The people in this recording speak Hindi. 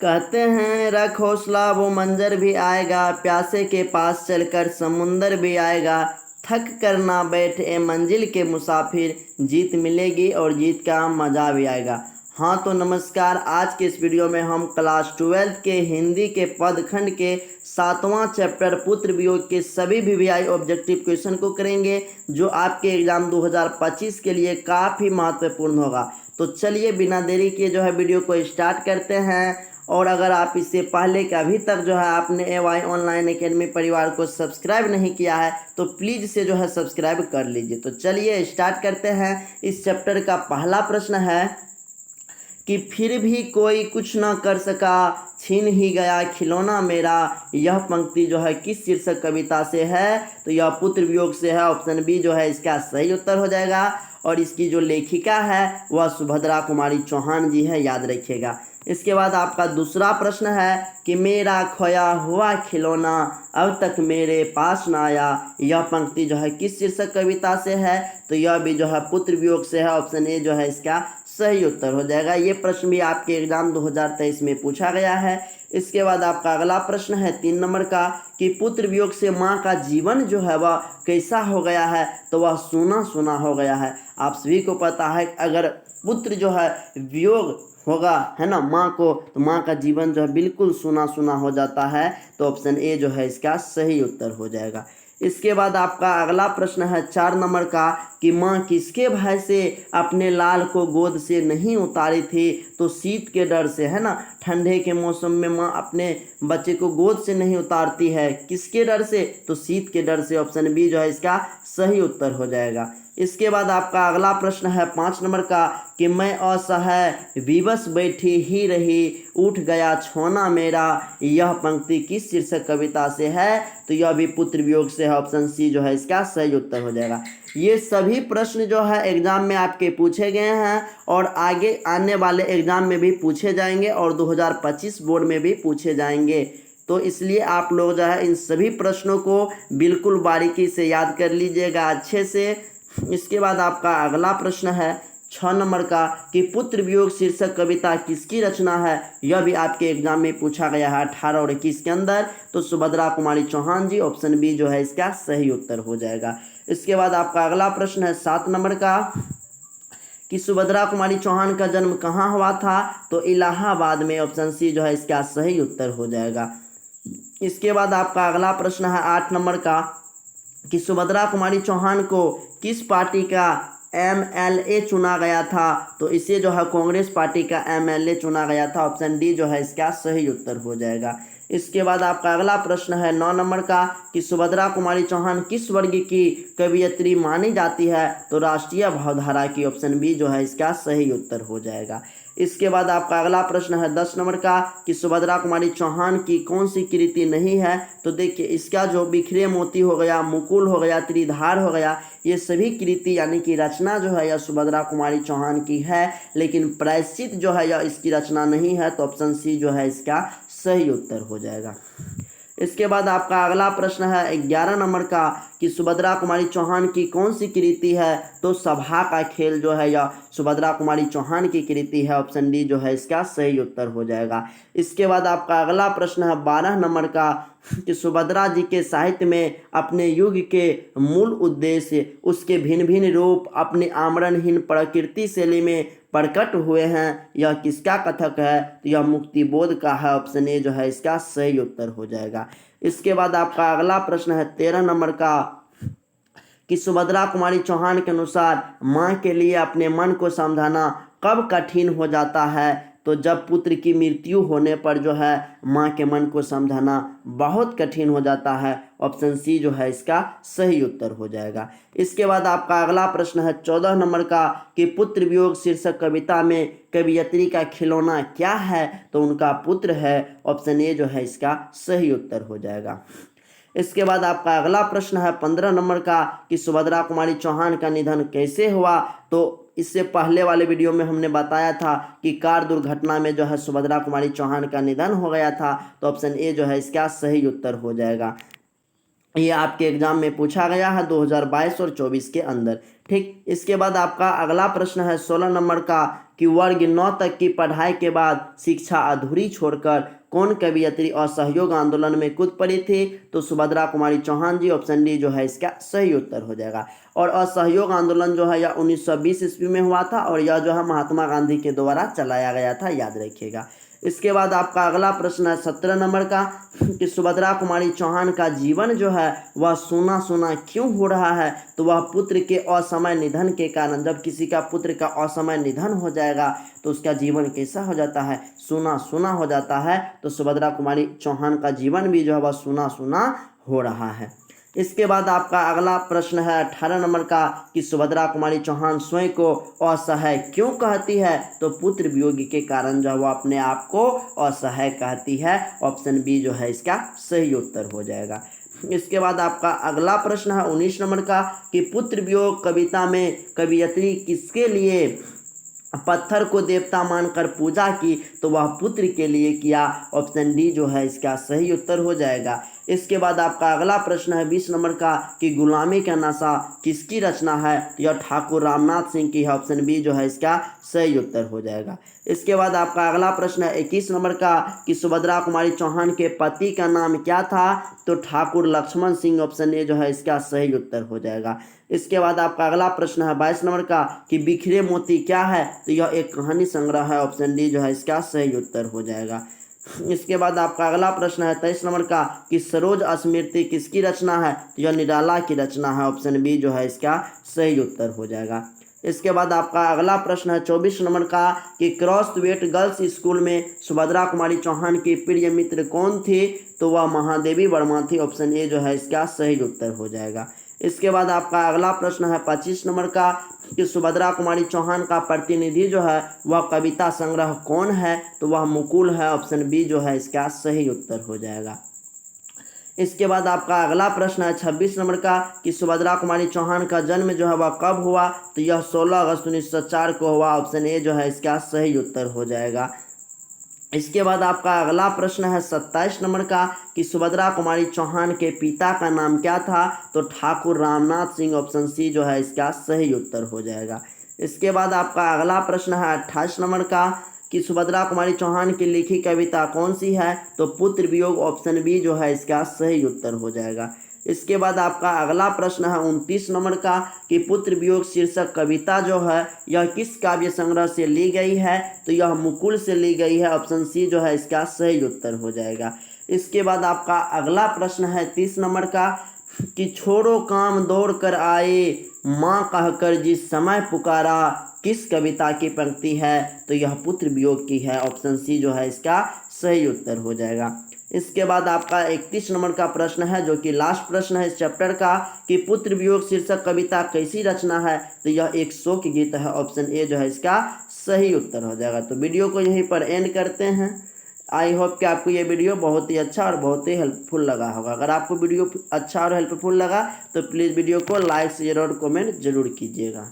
कहते हैं रख हौसला वो मंजर भी आएगा, प्यासे के पास चलकर समुंदर भी आएगा। थक कर ना बैठ ए मंजिल के मुसाफिर, जीत मिलेगी और जीत का मज़ा भी आएगा। हाँ तो नमस्कार, आज के इस वीडियो में हम क्लास 12th के हिंदी के पदखंड के 7वां चैप्टर पुत्र वियोग के सभी वीवीआई ऑब्जेक्टिव क्वेश्चन को करेंगे, जो आपके एग्ज़ाम 2025 के लिए काफ़ी महत्वपूर्ण होगा। तो चलिए बिना देरी किए वीडियो को स्टार्ट करते हैं। और अगर आप इससे पहले कि अभी तक आपने AY ऑनलाइन एकेडमी परिवार को सब्सक्राइब नहीं किया है तो प्लीज़ से सब्सक्राइब कर लीजिए। तो चलिए स्टार्ट करते हैं। इस चैप्टर का पहला प्रश्न है कि फिर भी कोई कुछ ना कर सका, छीन ही गया खिलौना मेरा। यह पंक्ति किस शीर्षक कविता से है? तो यह पुत्र वियोग से है। ऑप्शन बी इसका सही उत्तर हो जाएगा। और इसकी जो लेखिका है वह सुभद्रा कुमारी चौहान जी है, याद रखिएगा। इसके बाद आपका दूसरा प्रश्न है कि मेरा खोया हुआ खिलौना अब तक मेरे पास ना आया। यह पंक्ति किस शीर्षक कविता से है? तो यह भी पुत्र वियोग से है। ऑप्शन ए इसका सही उत्तर हो जाएगा। ये प्रश्न भी आपके एग्जाम 2023 में पूछा गया है। इसके बाद आपका अगला प्रश्न है 3 नंबर का कि पुत्र वियोग से माँ का जीवन वह कैसा हो गया है? तो वह सूना सूना हो गया है। आप सभी को पता है अगर पुत्र वियोग होगा है ना माँ को, तो माँ का जीवन बिल्कुल सूना सूना हो जाता है। तो ऑप्शन ए इसका सही उत्तर हो जाएगा। इसके बाद आपका अगला प्रश्न है 4 नंबर का कि माँ किसके भय से अपने लाल को गोद से नहीं उतारी थी? तो शीत के डर से, है ना। ठंडे के मौसम में माँ अपने बच्चे को गोद से नहीं उतारती है, किसके डर से? तो शीत के डर से। ऑप्शन बी इसका सही उत्तर हो जाएगा। इसके बाद आपका अगला प्रश्न है 5 नंबर का कि मैं असहाय विवश बैठी ही रही, उठ गया छोना मेरा। यह पंक्ति किस शीर्षक कविता से है? तो यह भी पुत्र वियोग से है। ऑप्शन सी इसका सही उत्तर हो जाएगा। ये सभी प्रश्न एग्जाम में आपके पूछे गए हैं और आगे आने वाले एग्जाम में भी पूछे जाएंगे और 2025 बोर्ड में भी पूछे जाएंगे। तो इसलिए आप लोग इन सभी प्रश्नों को बिल्कुल बारीकी से याद कर लीजिएगा अच्छे से। इसके बाद आपका अगला प्रश्न है 6 नंबर का कि पुत्र वियोग शीर्षक कविता किसकी रचना है? यह भी आपके एग्जाम में पूछा गया है 18 और 21 के अंदर। तो सुभद्रा कुमारी चौहान जी। ऑप्शन बी इसका सही उत्तर हो जाएगा। इसके बाद आपका अगला प्रश्न है 7 नंबर का कि सुभद्रा कुमारी चौहान का जन्म कहाँ हुआ था? तो इलाहाबाद में। ऑप्शन सी इसका सही उत्तर हो जाएगा। इसके बाद आपका अगला प्रश्न है 8 नंबर का कि सुभद्रा कुमारी चौहान को किस पार्टी का MLA चुना गया था? तो इसे कांग्रेस पार्टी का MLA चुना गया था। ऑप्शन डी इसका सही उत्तर हो जाएगा। इसके बाद आपका अगला प्रश्न है 9 नंबर का कि सुभद्रा कुमारी चौहान किस वर्ग की कवियत्री मानी जाती है? तो राष्ट्रीय भावधारा की। ऑप्शन बी इसका सही उत्तर हो जाएगा। इसके बाद आपका अगला प्रश्न है 10 नंबर का कि सुभद्रा कुमारी चौहान की कौन सी कृति नहीं है? तो देखिए इसका बिखरे मोती हो गया, मुकुल हो गया, त्रिधार हो गया, ये सभी कृति यानी कि रचना यह सुभद्रा कुमारी चौहान की है, लेकिन प्रायश्चित यह इसकी रचना नहीं है। तो ऑप्शन सी इसका सही उत्तर हो जाएगा। इसके बाद आपका अगला प्रश्न है 11 नंबर का कि सुभद्रा कुमारी चौहान की कौन सी कृति है? तो सभा का खेल यह सुभद्रा कुमारी चौहान की कृति है। ऑप्शन डी इसका सही उत्तर हो जाएगा। इसके बाद आपका अगला प्रश्न है 12 नंबर का कि सुभद्रा जी के साहित्य में अपने युग के मूल उद्देश्य, उसके भिन्न भिन्न रूप अपने आमरणहीन प्रकृति शैली में प्रकट हुए हैं, यह किसका कथक है? तो यह मुक्तिबोध का है। ऑप्शन ए इसका सही उत्तर हो जाएगा। इसके बाद आपका अगला प्रश्न है 13 नंबर का कि सुभद्रा कुमारी चौहान के अनुसार माँ के लिए अपने मन को समझाना कब कठिन हो जाता है? तो जब पुत्र की मृत्यु होने पर माँ के मन को समझाना बहुत कठिन हो जाता है। ऑप्शन सी इसका सही उत्तर हो जाएगा। इसके बाद आपका अगला प्रश्न है 14 नंबर का कि पुत्र वियोग शीर्षक कविता में कवियत्री का खिलौना क्या है? तो उनका पुत्र है। ऑप्शन ए इसका सही उत्तर हो जाएगा। इसके बाद आपका अगला प्रश्न है 15 नंबर का कि सुभद्रा कुमारी चौहान का निधन कैसे हुआ? तो इससे पहले वाले वीडियो में हमने बताया था कि कार दुर्घटना में सुभद्रा कुमारी चौहान का निधन हो गया था। तो ऑप्शन ए इसका सही उत्तर हो जाएगा। ये आपके एग्जाम में पूछा गया है 2022 और 24 के अंदर। ठीक। इसके बाद आपका अगला प्रश्न है 16 नंबर का कि वर्ग 9 तक की पढ़ाई के बाद शिक्षा अधूरी छोड़कर कौन कवयित्री असहयोग आंदोलन में कूद पड़ी थी? तो सुभद्रा कुमारी चौहान जी। ऑप्शन डी जो है इसका सही उत्तर हो जाएगा। और असहयोग आंदोलन जो है यह 1920 ईस्वी में हुआ था और यह जो है महात्मा गांधी के द्वारा चलाया गया था, याद रखिएगा। इसके बाद आपका अगला प्रश्न है 17 नंबर का कि सुभद्रा कुमारी चौहान का जीवन जो है वह सूना सूना क्यों हो रहा है? तो वह पुत्र के असमय निधन के कारण, जब किसी का पुत्र का असमय निधन हो जाएगा तो उसका जीवन कैसा हो जाता है? सूना सूना हो जाता है। तो सुभद्रा कुमारी चौहान का जीवन भी जो है वह सूना सूना हो रहा है। इसके बाद आपका अगला प्रश्न है 18 नंबर का कि सुभद्रा कुमारी चौहान स्वयं को असहाय क्यों कहती है? तो पुत्र वियोग के कारण जो है वो अपने आप को असहाय कहती है। ऑप्शन बी जो है इसका सही उत्तर हो जाएगा। इसके बाद आपका अगला प्रश्न है 19 नंबर का कि पुत्र वियोग कविता में कवयित्री किसके लिए पत्थर को देवता मानकर पूजा की? तो वह पुत्र के लिए किया। ऑप्शन डी जो है इसका सही उत्तर हो जाएगा। इसके बाद आपका अगला प्रश्न है 20 नंबर का कि गुलामी का नशा किसकी रचना है? तो यह ठाकुर रामनाथ सिंह की है। ऑप्शन बी जो है इसका सही उत्तर हो जाएगा। इसके बाद आपका अगला प्रश्न है 21 नंबर का कि सुभद्रा कुमारी चौहान के पति का नाम क्या था? तो ठाकुर लक्ष्मण सिंह। ऑप्शन ए जो है इसका सही उत्तर हो जाएगा। इसके बाद आपका अगला प्रश्न है 22 नंबर का कि बिखरे मोती क्या है? तो यह एक कहानी संग्रह है। ऑप्शन डी जो है इसका सही उत्तर हो जाएगा। इसके बाद आपका अगला प्रश्न है 23 नंबर का कि सरोज स्मृति किसकी रचना है? तो यह निराला की रचना है। ऑप्शन बी जो है इसका सही उत्तर हो जाएगा। इसके बाद आपका अगला प्रश्न है 24 नंबर का कि क्रॉसवेट गर्ल्स स्कूल में सुभद्रा कुमारी चौहान की प्रिय मित्र कौन थी? तो वह महादेवी वर्मा थी। ऑप्शन ए जो है इसका सही उत्तर हो जाएगा। इसके बाद आपका अगला प्रश्न है 25 नंबर का कि सुभद्रा कुमारी चौहान का प्रतिनिधि जो है वह कविता संग्रह कौन है? तो वह मुकुल है। ऑप्शन बी जो है इसका सही उत्तर हो जाएगा। इसके बाद आपका अगला प्रश्न है 26 नंबर का कि सुभद्रा कुमारी चौहान का जन्म जो है वह कब हुआ? तो यह 16 अगस्त 1904 को हुआ। ऑप्शन ए जो है इसका सही उत्तर हो जाएगा। इसके बाद आपका अगला प्रश्न है 27 नंबर का कि सुभद्रा कुमारी चौहान के पिता का नाम क्या था? तो ठाकुर रामनाथ सिंह। ऑप्शन सी जो है इसका सही उत्तर हो जाएगा। इसके बाद आपका अगला प्रश्न है 28 नंबर का कि सुभद्रा कुमारी चौहान की लिखी कविता कौन सी है? तो पुत्र वियोग। ऑप्शन बी जो है इसका सही उत्तर हो जाएगा। इसके बाद आपका अगला प्रश्न है 29 नंबर का कि पुत्र वियोग शीर्षक कविता जो है यह किस काव्य संग्रह से ली गई है? तो यह मुकुल से ली गई है। ऑप्शन सी जो है इसका सही उत्तर हो जाएगा। इसके बाद आपका अगला प्रश्न है 30 नंबर का कि छोड़ो काम दौड़ कर आए माँ कहकर जिस समय पुकारा किस कविता की पंक्ति है? तो यह पुत्र वियोग की है। ऑप्शन सी जो है इसका सही उत्तर हो जाएगा। इसके बाद आपका 31 नंबर का प्रश्न है जो कि लास्ट प्रश्न है इस चैप्टर का कि पुत्र वियोग शीर्षक कविता कैसी रचना है? तो यह एक शोक गीत है। ऑप्शन ए जो है इसका सही उत्तर हो जाएगा। तो वीडियो को यहीं पर एंड करते हैं। आई होप कि आपको ये वीडियो बहुत ही अच्छा और बहुत ही हेल्पफुल लगा होगा। अगर आपको वीडियो अच्छा और हेल्पफुल लगा तो प्लीज़ वीडियो को लाइक शेयर और कमेंट जरूर कीजिएगा।